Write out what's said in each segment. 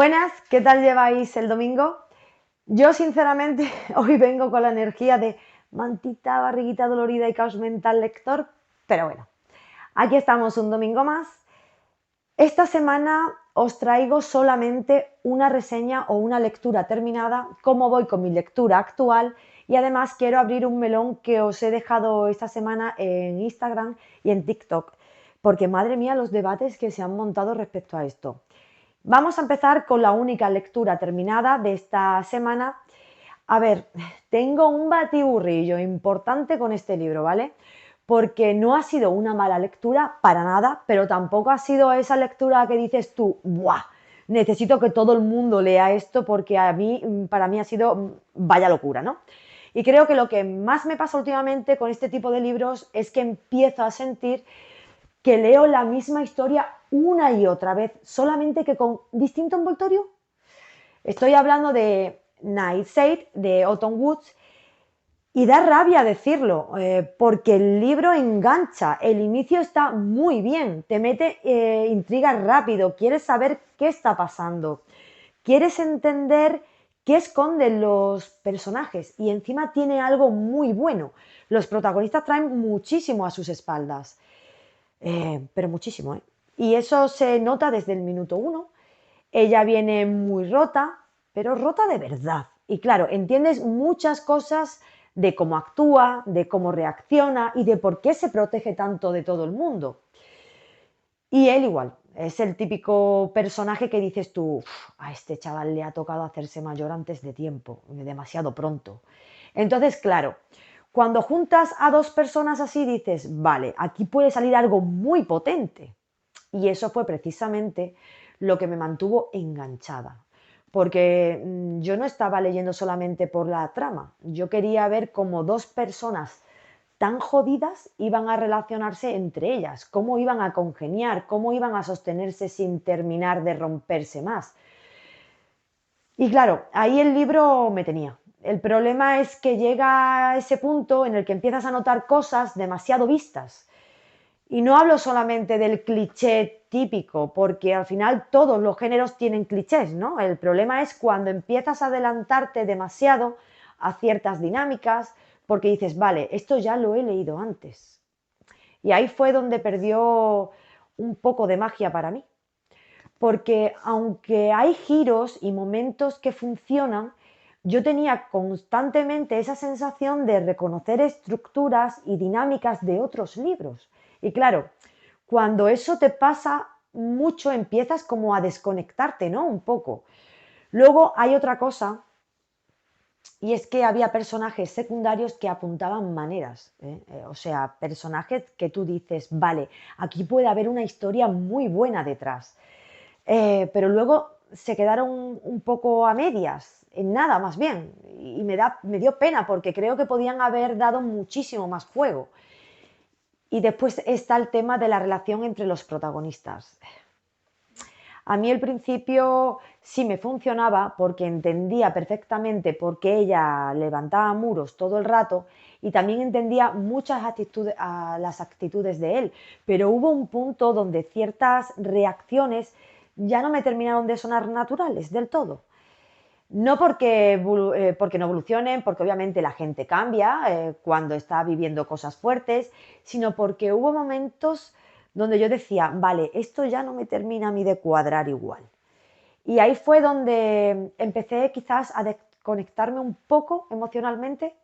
Buenas, ¿qué tal lleváis el domingo? Yo sinceramente hoy vengo con la energía de mantita, barriguita dolorida y caos mental lector, pero bueno, aquí estamos un domingo más. Esta semana os traigo solamente una reseña o una lectura terminada, cómo voy con mi lectura actual y además quiero abrir un melón que os he dejado esta semana en Instagram y en TikTok, porque madre mía los debates que se han montado respecto a esto. Vamos a empezar con la única lectura terminada de esta semana. A ver, tengo un batiburrillo importante con este libro, ¿vale? Porque no ha sido una mala lectura para nada, pero tampoco ha sido esa lectura que dices tú, ¡buah! Necesito que todo el mundo lea esto porque para mí ha sido vaya locura, ¿no? Y creo que lo que más me pasa últimamente con este tipo de libros es que empiezo a sentir que leo la misma historia una y otra vez, solamente que con distinto envoltorio. Estoy hablando de Nightshade, de Autumn Woods, y da rabia decirlo, porque el libro engancha, el inicio está muy bien, te mete intriga rápido, quieres saber qué está pasando, quieres entender qué esconden los personajes y encima tiene algo muy bueno. Los protagonistas traen muchísimo a sus espaldas. Pero muchísimo, ¿eh? Y eso se nota desde el minuto uno. Ella viene muy rota, pero rota de verdad. Y claro, entiendes muchas cosas de cómo actúa, de cómo reacciona y de por qué se protege tanto de todo el mundo. Y él igual, es el típico personaje que dices tú, a este chaval le ha tocado hacerse mayor antes de tiempo, demasiado pronto. Entonces, claro, cuando juntas a dos personas así dices, vale, aquí puede salir algo muy potente. Y eso fue precisamente lo que me mantuvo enganchada. Porque yo no estaba leyendo solamente por la trama, yo quería ver cómo dos personas tan jodidas iban a relacionarse entre ellas, cómo iban a congeniar, cómo iban a sostenerse sin terminar de romperse más. Y claro, ahí el libro me tenía. El problema es que llega a ese punto en el que empiezas a notar cosas demasiado vistas. Y no hablo solamente del cliché típico, porque al final todos los géneros tienen clichés, ¿no? El problema es cuando empiezas a adelantarte demasiado a ciertas dinámicas, porque dices, vale, esto ya lo he leído antes. Y ahí fue donde perdió un poco de magia para mí. Porque aunque hay giros y momentos que funcionan, yo tenía constantemente esa sensación de reconocer estructuras y dinámicas de otros libros. Y claro, cuando eso te pasa mucho, empiezas como a desconectarte, ¿no? Un poco. Luego hay otra cosa, y es que había personajes secundarios que apuntaban maneras, ¿eh? O sea, personajes que tú dices, vale, aquí puede haber una historia muy buena detrás. Pero luego se quedaron un poco a medias, en nada más bien, y me dio pena porque creo que podían haber dado muchísimo más juego. Y después está el tema de la relación entre los protagonistas. A mí al principio sí me funcionaba porque entendía perfectamente por qué ella levantaba muros todo el rato y también entendía muchas actitudes, las actitudes de él, pero hubo un punto donde ciertas reacciones ya no me terminaron de sonar naturales del todo. No porque no evolucionen, porque obviamente la gente cambia cuando está viviendo cosas fuertes, sino porque hubo momentos donde yo decía, vale, esto ya no me termina a mí de cuadrar igual. Y ahí fue donde empecé quizás a desconectarme un poco emocionalmente,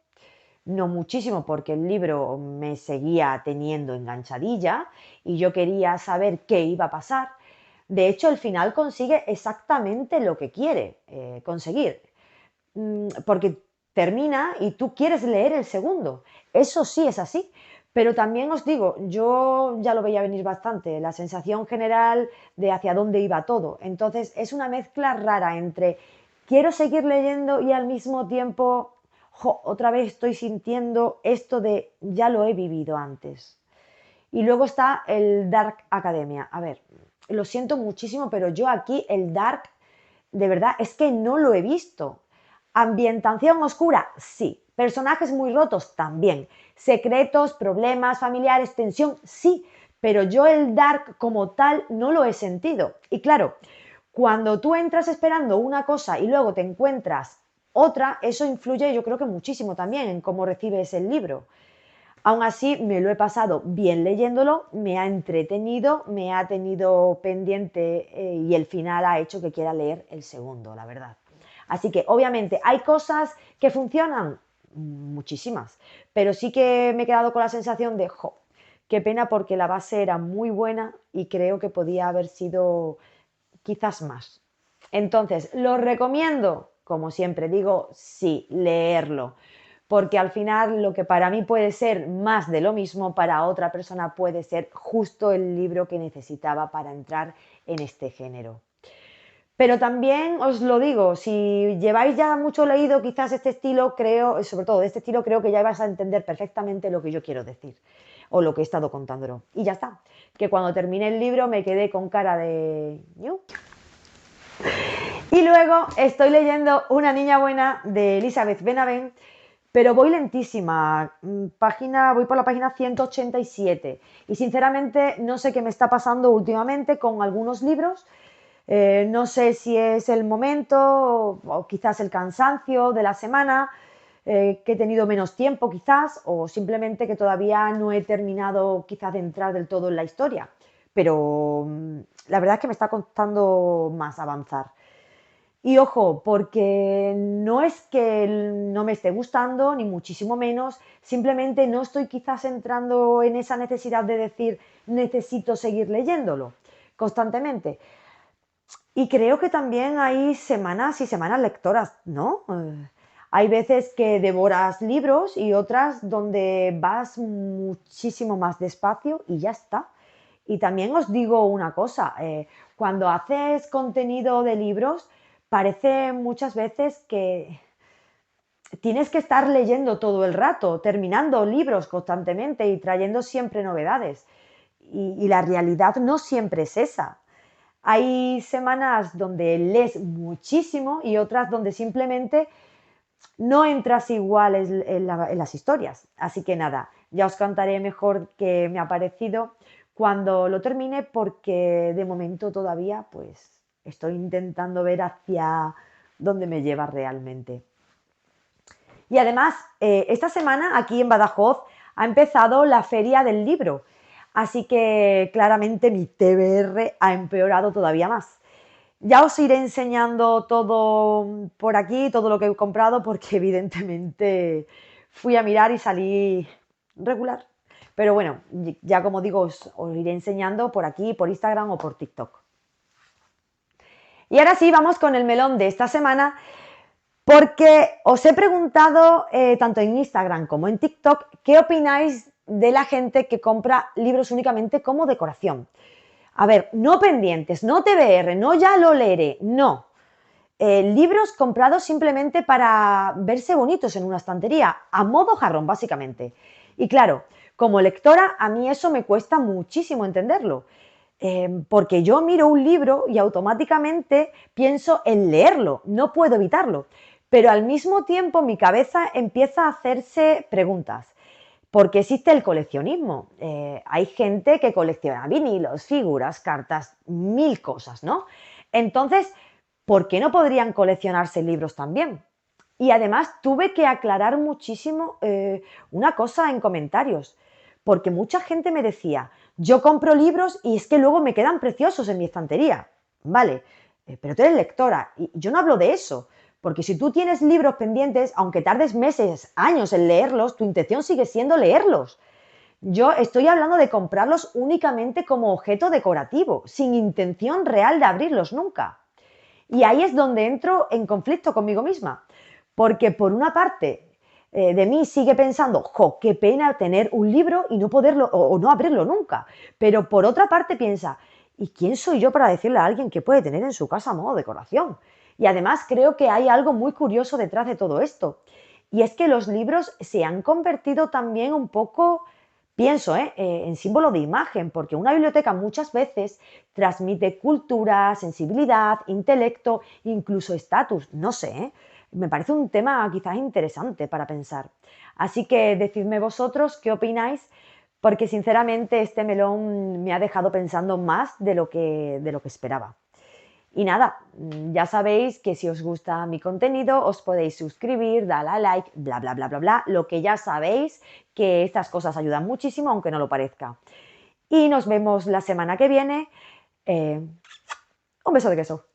no muchísimo porque el libro me seguía teniendo enganchadilla y yo quería saber qué iba a pasar. De hecho, el final consigue exactamente lo que quiere conseguir, porque termina y tú quieres leer el segundo. Eso sí es así. Pero también os digo, yo ya lo veía venir bastante, la sensación general de hacia dónde iba todo. Entonces es una mezcla rara entre quiero seguir leyendo y al mismo tiempo, otra vez estoy sintiendo esto de ya lo he vivido antes. Y luego está el Dark Academia. A ver, lo siento muchísimo, pero yo aquí el Dark, de verdad, es que no lo he visto. Ambientación oscura, sí. Personajes muy rotos, también. Secretos, problemas familiares, tensión, sí. Pero yo el Dark como tal no lo he sentido. Y claro, Cuando tú entras esperando una cosa y luego te encuentras otra, eso influye yo creo que muchísimo también en cómo recibes el libro. Aún así, me lo he pasado bien leyéndolo, me ha entretenido, me ha tenido pendiente y el final ha hecho que quiera leer el segundo, la verdad. Así que obviamente hay cosas que funcionan, muchísimas, pero sí que me he quedado con la sensación de, jo, qué pena porque la base era muy buena y creo que podía haber sido quizás más. Entonces, ¿lo recomiendo? Como siempre digo, sí, leerlo. Porque al final lo que para mí puede ser más de lo mismo, para otra persona puede ser justo el libro que necesitaba para entrar en este género. Pero también os lo digo, si lleváis ya mucho leído quizás este estilo, creo, sobre todo de este estilo, creo que ya vais a entender perfectamente lo que yo quiero decir o lo que he estado contándolo. Y ya está, que cuando terminé el libro me quedé con cara de... ¿ñu? Y luego estoy leyendo Una niña buena de Elizabeth Benavent, pero voy lentísima, voy por la página 187 y sinceramente no sé qué me está pasando últimamente con algunos libros. No sé si es el momento o quizás el cansancio de la semana, que he tenido menos tiempo quizás, o simplemente que todavía no he terminado quizás de entrar del todo en la historia. Pero la verdad es que me está costando más avanzar. Y ojo, porque no es que no me esté gustando, ni muchísimo menos, simplemente no estoy quizás entrando en esa necesidad de decir necesito seguir leyéndolo constantemente. Y creo que también hay semanas y semanas lectoras, ¿no? Hay veces que devoras libros y otras donde vas muchísimo más despacio y ya está. Y también os digo una cosa, cuando haces contenido de libros, parece muchas veces que tienes que estar leyendo todo el rato, terminando libros constantemente y trayendo siempre novedades. Y la realidad no siempre es esa. Hay semanas donde lees muchísimo y otras donde simplemente no entras igual en las historias. Así que nada, ya os contaré mejor qué me ha parecido cuando lo termine porque de momento todavía pues estoy intentando ver hacia dónde me lleva realmente. Y además, esta semana aquí en Badajoz ha empezado la Feria del Libro, así que claramente mi TBR ha empeorado todavía más. Ya os iré enseñando todo por aquí, todo lo que he comprado, porque evidentemente fui a mirar y salí regular. Pero bueno, ya como digo, os iré enseñando por aquí, por Instagram o por TikTok. Y ahora sí, vamos con el melón de esta semana, porque os he preguntado, tanto en Instagram como en TikTok, ¿qué opináis de la gente que compra libros únicamente como decoración? A ver, no pendientes, no TBR, no ya lo leeré, no. Libros comprados simplemente para verse bonitos en una estantería, a modo jarrón, básicamente. Y claro, como lectora, a mí eso me cuesta muchísimo entenderlo. Porque yo miro un libro y automáticamente pienso en leerlo, no puedo evitarlo. Pero al mismo tiempo mi cabeza empieza a hacerse preguntas. Porque existe el coleccionismo. Hay gente que colecciona vinilos, figuras, cartas, mil cosas, ¿no? Entonces, ¿por qué no podrían coleccionarse libros también? Y además tuve que aclarar muchísimo una cosa en comentarios, porque mucha gente me decía, yo compro libros y es que luego me quedan preciosos en mi estantería. Vale, pero tú eres lectora y yo no hablo de eso. Porque si tú tienes libros pendientes, aunque tardes meses, años en leerlos, tu intención sigue siendo leerlos. Yo estoy hablando de comprarlos únicamente como objeto decorativo, sin intención real de abrirlos nunca. Y ahí es donde entro en conflicto conmigo misma. Porque por una parte de mí sigue pensando, jo, qué pena tener un libro y no poderlo o no abrirlo nunca. Pero por otra parte piensa, ¿y quién soy yo para decirle a alguien que puede tener en su casa a modo decoración? Y además creo que hay algo muy curioso detrás de todo esto. Y es que los libros se han convertido también un poco, pienso, en símbolo de imagen, porque una biblioteca muchas veces transmite cultura, sensibilidad, intelecto, incluso estatus, no sé, me parece un tema quizás interesante para pensar. Así que decidme vosotros qué opináis, porque sinceramente este melón me ha dejado pensando más de lo que esperaba. Y nada, ya sabéis que si os gusta mi contenido os podéis suscribir, darle a like, bla, bla, bla, bla, bla, lo que ya sabéis, que estas cosas ayudan muchísimo, aunque no lo parezca. Y nos vemos la semana que viene. Un beso de queso.